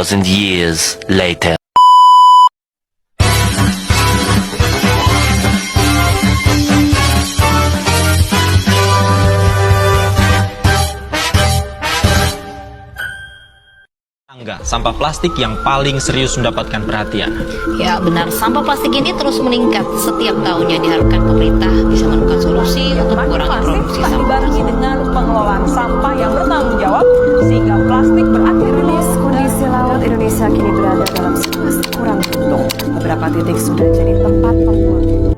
2,000 years later. Sampah plastik yang paling serius mendapatkan perhatian. Ya benar, sampah plastik ini terus meningkat setiap tahunnya. Diharapkan pemerintah bisa menemukan solusi untuk mengurangi produksi sampah. Dibarengi dengan pengelolaan sampah yang bertanggung jawab sehingga plastik berakhir rilis. Kondisi laut Indonesia kini berada dalam situasi kurang beruntung. Beberapa titik sudah jadi tempat pembuangan.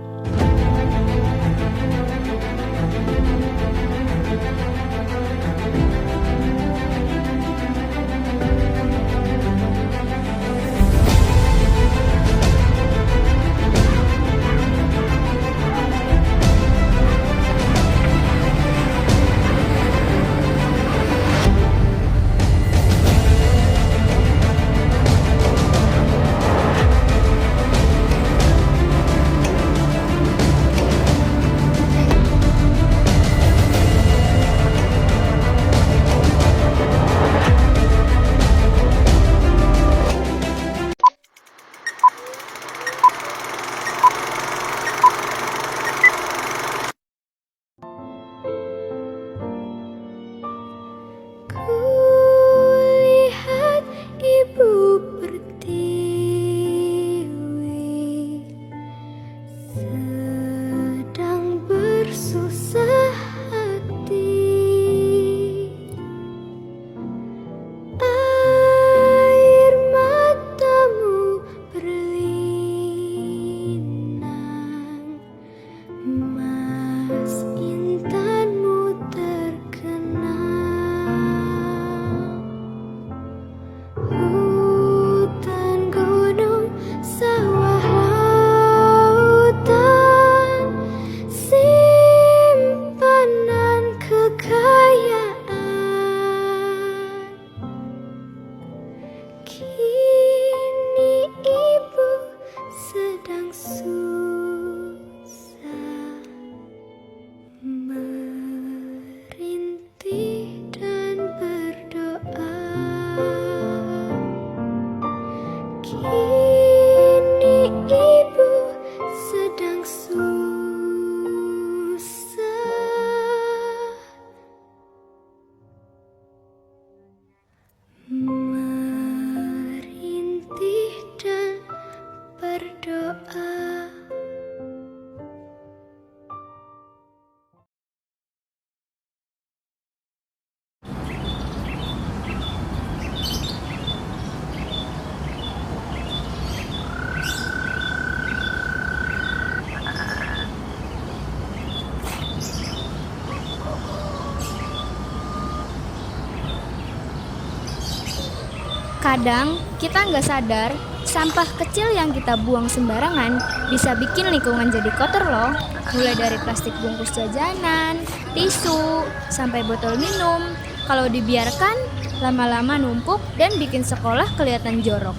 Kadang kita nggak sadar, sampah kecil yang kita buang sembarangan bisa bikin lingkungan jadi kotor loh. Mulai dari plastik bungkus jajanan, tisu, sampai botol minum. Kalau dibiarkan, lama-lama numpuk dan bikin sekolah kelihatan jorok.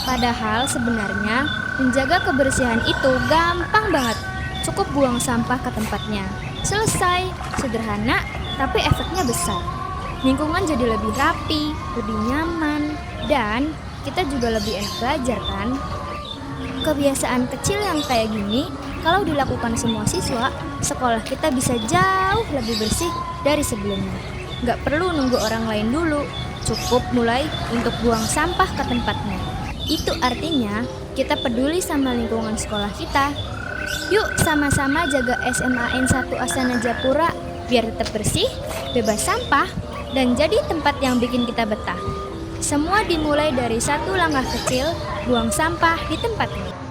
Padahal sebenarnya menjaga kebersihan itu gampang banget. Cukup buang sampah ke tempatnya. Selesai, sederhana, tapi efeknya besar. Lingkungan jadi lebih rapi, lebih nyaman, dan kita juga lebih enak belajar kan? Kebiasaan kecil yang kayak gini, kalau dilakukan semua siswa, sekolah kita bisa jauh lebih bersih dari sebelumnya. Nggak perlu nunggu orang lain dulu, cukup mulai untuk buang sampah ke tempatnya. Itu artinya kita peduli sama lingkungan sekolah kita. Yuk sama-sama jaga SMAN 1 Astana Japura biar tetap bersih, bebas sampah, dan jadi tempat yang bikin kita betah. Semua dimulai dari satu langkah kecil, buang sampah di tempatnya.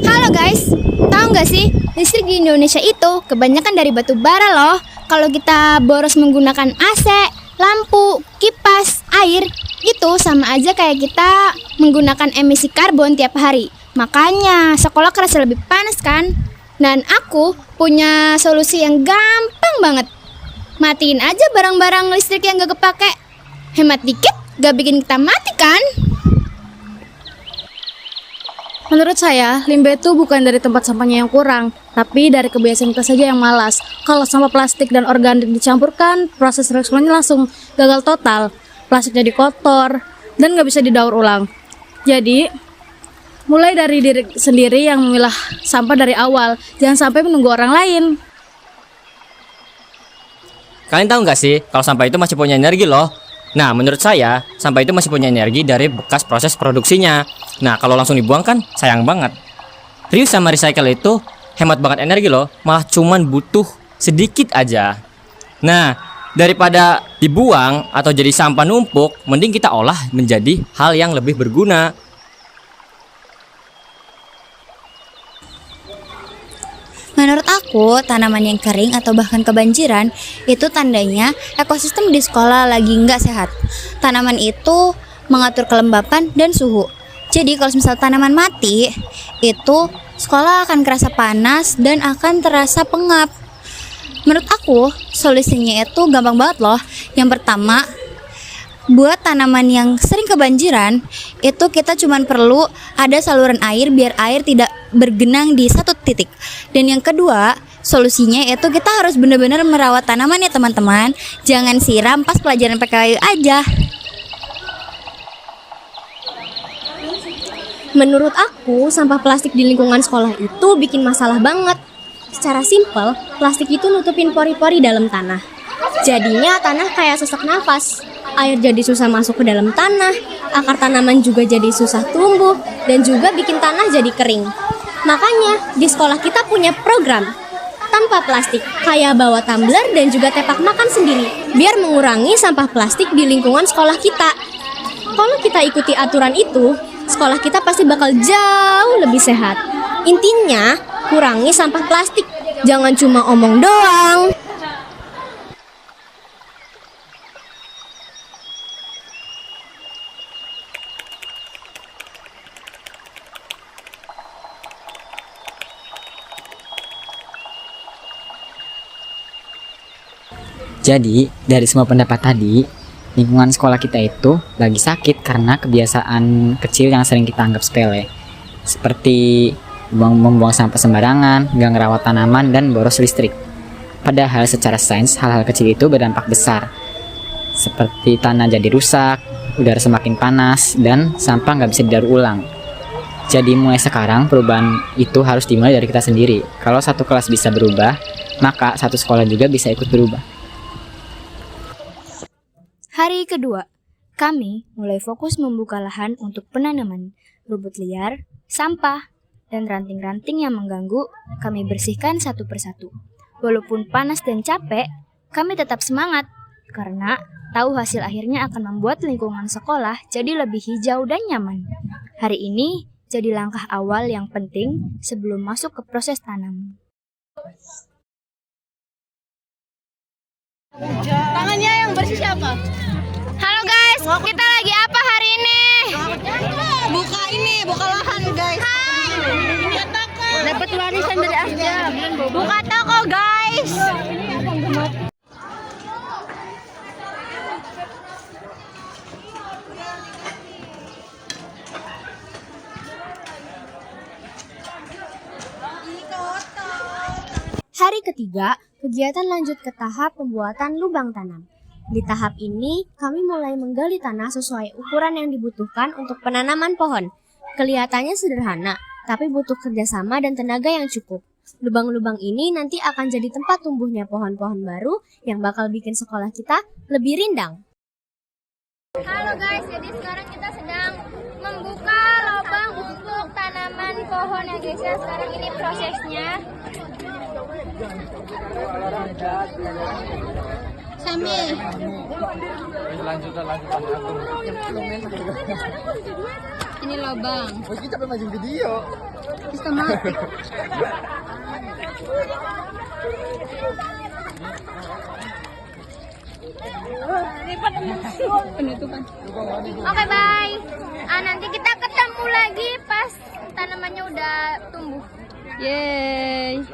Halo guys, tahu nggak sih listrik di Indonesia itu kebanyakan dari batu bara loh. kalau kita boros menggunakan AC, lampu, kipas, air, itu sama aja kayak kita menggunakan emisi karbon tiap hari. Makanya sekolah kerasa lebih panas kan? Dan aku punya solusi yang gampang banget. Matiin aja barang-barang listrik yang gak kepake. Hemat dikit, gak bikin kita mati kan? Menurut saya, limbah itu bukan dari tempat sampahnya yang kurang, tapi dari kebiasaan kita saja yang malas. Kalau sampah plastik dan organik dicampurkan, proses reaksinya langsung gagal total. Plastik jadi kotor dan nggak bisa didaur ulang. Jadi, mulai dari diri sendiri yang memilah sampah dari awal, jangan sampai menunggu orang lain. Kalian tahu nggak sih, kalau sampah itu masih punya energi loh. Nah, menurut saya, sampah itu masih punya energi dari bekas proses produksinya. Nah, kalau langsung dibuang kan sayang banget. Reuse sama recycle itu hemat banget energi loh, malah cuman butuh sedikit aja. Nah, daripada dibuang atau jadi sampah numpuk, mending kita olah menjadi hal yang lebih berguna. Menurut aku, tanaman yang kering atau bahkan kebanjiran itu tandanya ekosistem di sekolah lagi nggak sehat. Tanaman itu mengatur kelembapan dan suhu. Jadi kalau misal tanaman mati, itu sekolah akan kerasa panas dan akan terasa pengap. Menurut aku, solusinya itu gampang banget loh. Yang pertama, buat tanaman yang sering kebanjiran, itu kita cuma perlu ada saluran air biar air tidak bergenang di satu titik. Dan yang kedua, solusinya itu kita harus benar-benar merawat tanaman ya teman-teman. Jangan siram pas pelajaran PKU aja. Menurut aku, sampah plastik di lingkungan sekolah itu bikin masalah banget. Secara simpel, plastik itu nutupin pori-pori dalam tanah. Jadinya tanah kayak sesak nafas. Air jadi susah masuk ke dalam tanah, akar tanaman juga jadi susah tumbuh, dan juga bikin tanah jadi kering. Makanya, di sekolah kita punya program tanpa plastik, kayak bawa tumbler dan juga tepak makan sendiri, biar mengurangi sampah plastik di lingkungan sekolah kita. Kalau kita ikuti aturan itu, sekolah kita pasti bakal jauh lebih sehat. Intinya, kurangi sampah plastik, jangan cuma omong doang. Jadi, dari semua pendapat tadi, lingkungan sekolah kita itu lagi sakit karena kebiasaan kecil yang sering kita anggap sepele. Seperti membuang sampah sembarangan, nggak ngerawat tanaman, dan boros listrik. Padahal secara sains, hal-hal kecil itu berdampak besar. Seperti tanah jadi rusak, udara semakin panas, dan sampah nggak bisa didaur ulang. Jadi mulai sekarang, perubahan itu harus dimulai dari kita sendiri. Kalau satu kelas bisa berubah, maka satu sekolah juga bisa ikut berubah. Hari kedua, kami mulai fokus membuka lahan untuk penanaman, rumput liar, sampah, dan ranting-ranting yang mengganggu kami bersihkan satu persatu. Walaupun panas dan capek, kami tetap semangat karena tahu hasil akhirnya akan membuat lingkungan sekolah jadi lebih hijau dan nyaman. Hari ini jadi langkah awal yang penting sebelum masuk ke proses tanam. Tangannya yang bersih siapa? Halo guys, kita lagi apa hari ini? Buka lahan guys. Dapat warisan dari Asjam. Buka toko guys. Hari ketiga, kegiatan lanjut ke tahap pembuatan lubang tanam. Di tahap ini, kami mulai menggali tanah sesuai ukuran yang dibutuhkan untuk penanaman pohon. Kelihatannya sederhana, tapi butuh kerjasama dan tenaga yang cukup. Lubang-lubang ini nanti akan jadi tempat tumbuhnya pohon-pohon baru yang bakal bikin sekolah kita lebih rindang. Halo guys, jadi sekarang kita sedang membuka lubang untuk tanaman pohon ya guys ya. Sekarang ini prosesnya. Sami. Ini lubang. Kita maju video. Sistematik. Oke, bye. Nanti kita ketemu lagi pas tanamannya udah tumbuh. Yeay.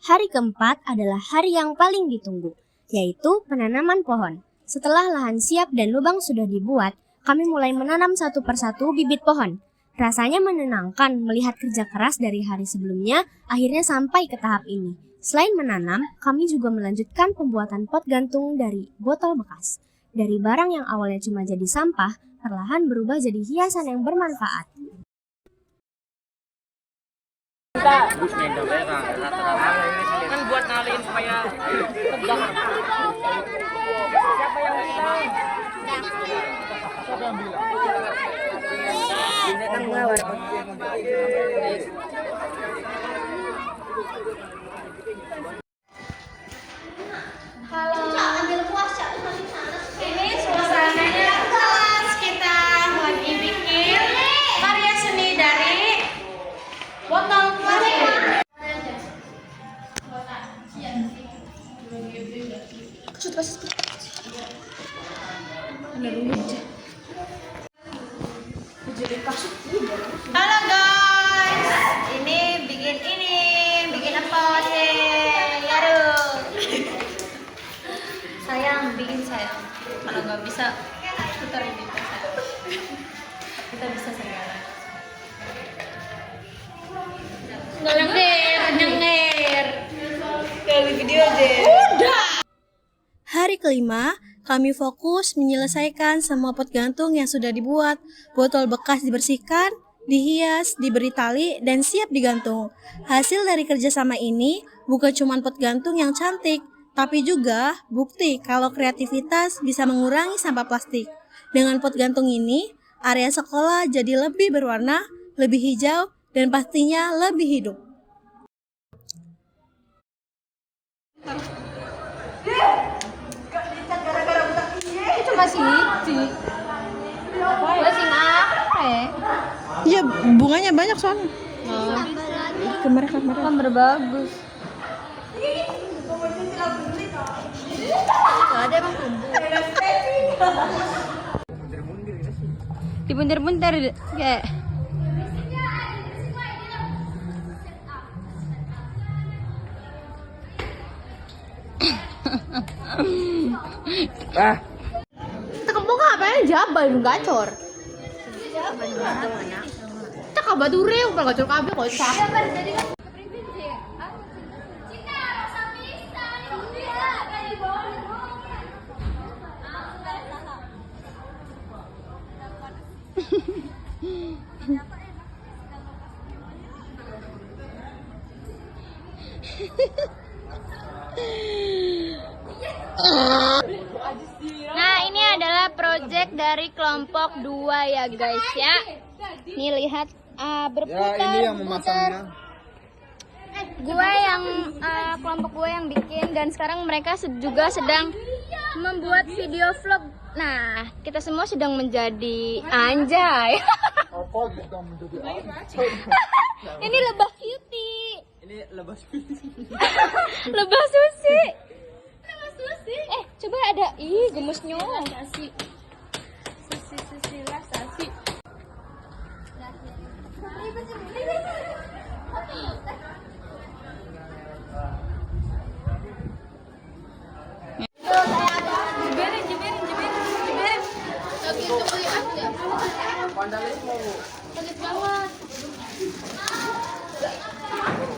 Hari keempat adalah hari yang paling ditunggu, yaitu penanaman pohon. Setelah lahan siap dan lubang sudah dibuat, kami mulai menanam satu persatu bibit pohon. Rasanya menenangkan melihat kerja keras dari hari sebelumnya akhirnya sampai ke tahap ini. Selain menanam, kami juga melanjutkan pembuatan pot gantung dari botol bekas. Dari barang yang awalnya cuma jadi sampah, perlahan berubah jadi hiasan yang bermanfaat. Kan buat nalin supaya tegang. Siapa yang bilang? Siapa yang bilang? Ini kan mawar. Halo, ambil puasa ini suasananya kelas kita lagi bikin karya seni dari botol plastik. Halo guys, ini bikin apa sih? Aduh. Sayang, bikin sayang. Kalau nggak bisa, putar ini sayang. Kita bisa sayang. Nyengir. Kali video aja. Udah. Hari kelima, kami fokus menyelesaikan semua pot gantung yang sudah dibuat. Botol bekas dibersihkan, dihias, diberi tali, dan siap digantung. Hasil dari kerjasama ini bukan cuma pot gantung yang cantik, tapi juga bukti kalau kreativitas bisa mengurangi sampah plastik. Dengan pot gantung ini, area sekolah jadi lebih berwarna, lebih hijau, dan pastinya lebih hidup. Coba sini. Iya, bunganya banyak soalnya. Gambar bagus. Ada emang dibuntir-buntir kayak Tekepung apa ya jabal gacor. Cak kabadure udah gacor kabeh kok sah. Nah, ini adalah project dari kelompok 2 ya guys ya. Nih lihat berputar. Ya, ini yang memasangnya. Kelompok gue yang bikin dan sekarang mereka juga sedang membuat video vlog. Nah, kita semua sedang menjadi anjay. Ini lebah cutie. Ini lebah susi. Lebah susi. Coba ada gemesnya. Susi sasi.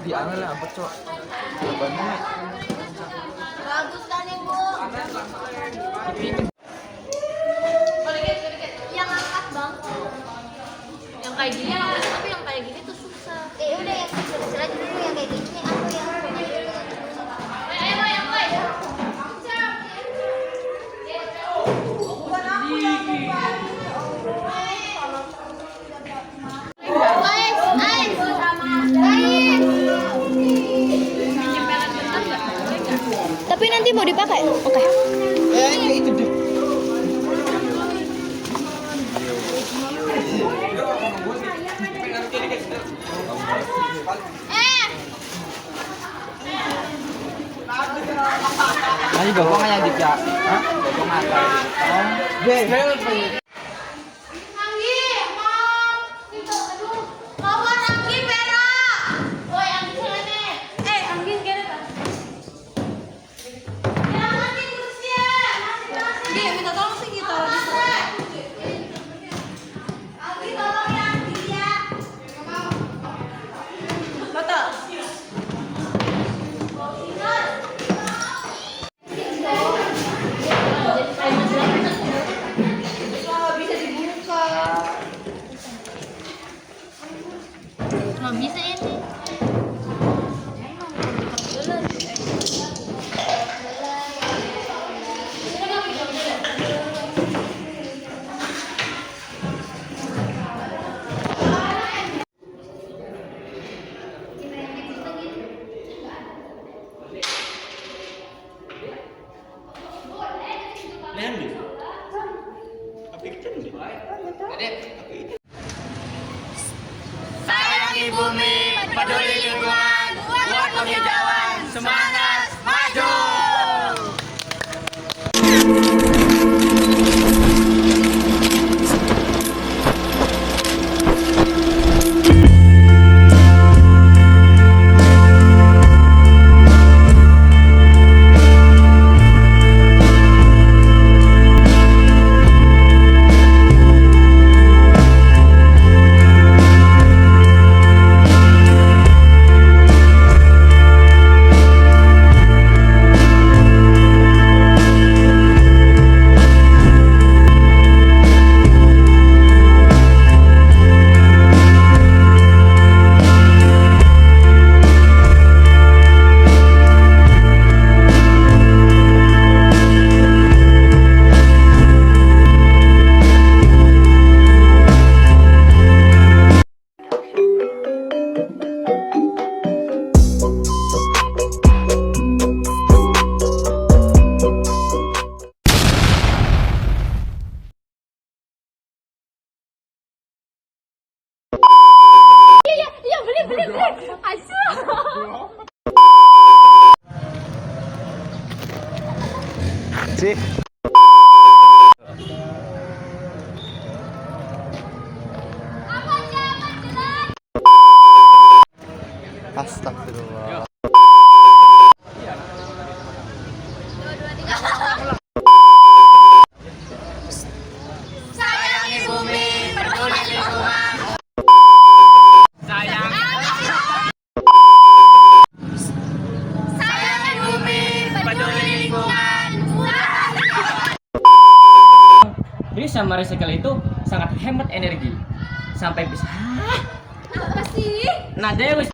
Diambil lah, apa cok? Bagus kan yang Bu? Yang angkat bang. Yang kayak gini tapi yang kayak gini tuh susah. Udah yang kecil-kecil aja dulu yang kayak gini. Aku yang tapi nanti mau dipakai? Oke. Itu deh. Nanti gopong aja Dika. Hah? Gopong apa? Nggak bisa ini. Sayangi bumi, peduli lingkungan, buat penghijauan, semangat maju! Astagfirullah. Sayangi bumi, peduli lingkungan. Sayangi bumi, peduli lingkungan. Reuse sama recycle itu sangat hemat energi. Sampai bisa Apa sih? Nah, Dewi.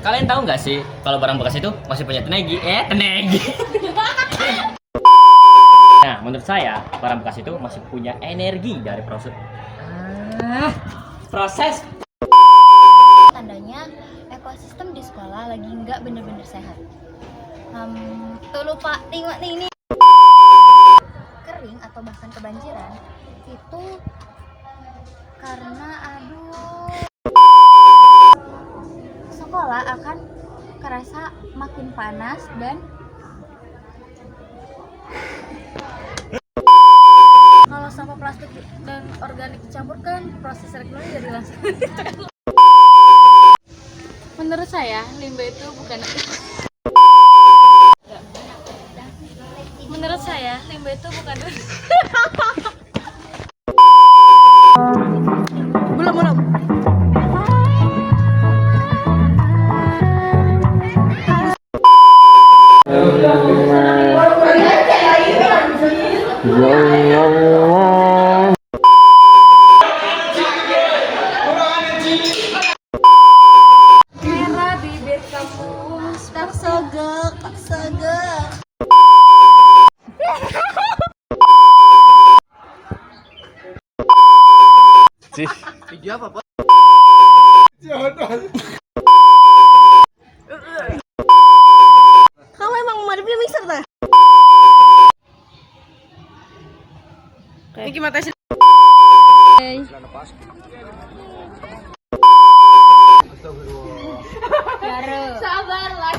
Kalian tahu nggak sih kalau barang bekas itu masih punya tenaga? Tenaga. Nah, menurut saya barang bekas itu masih punya energi dari proses. Tandanya ekosistem di sekolah lagi nggak bener-bener sehat. Tuh lupa tengok nih ini. Kering atau bahkan kebanjiran itu karena sekolah akan kerasa makin panas dan kalau sampah plastik dan organik dicampurkan proses recycling jadi langsung. Menurut saya, limbah itu bukan Menurut saya, limbah itu bukan Belum. merah bibir kamu tak sogok. Video apa, Pak? Kamu emang mau di mixer dah? Ini gimana sih? Sabar lah.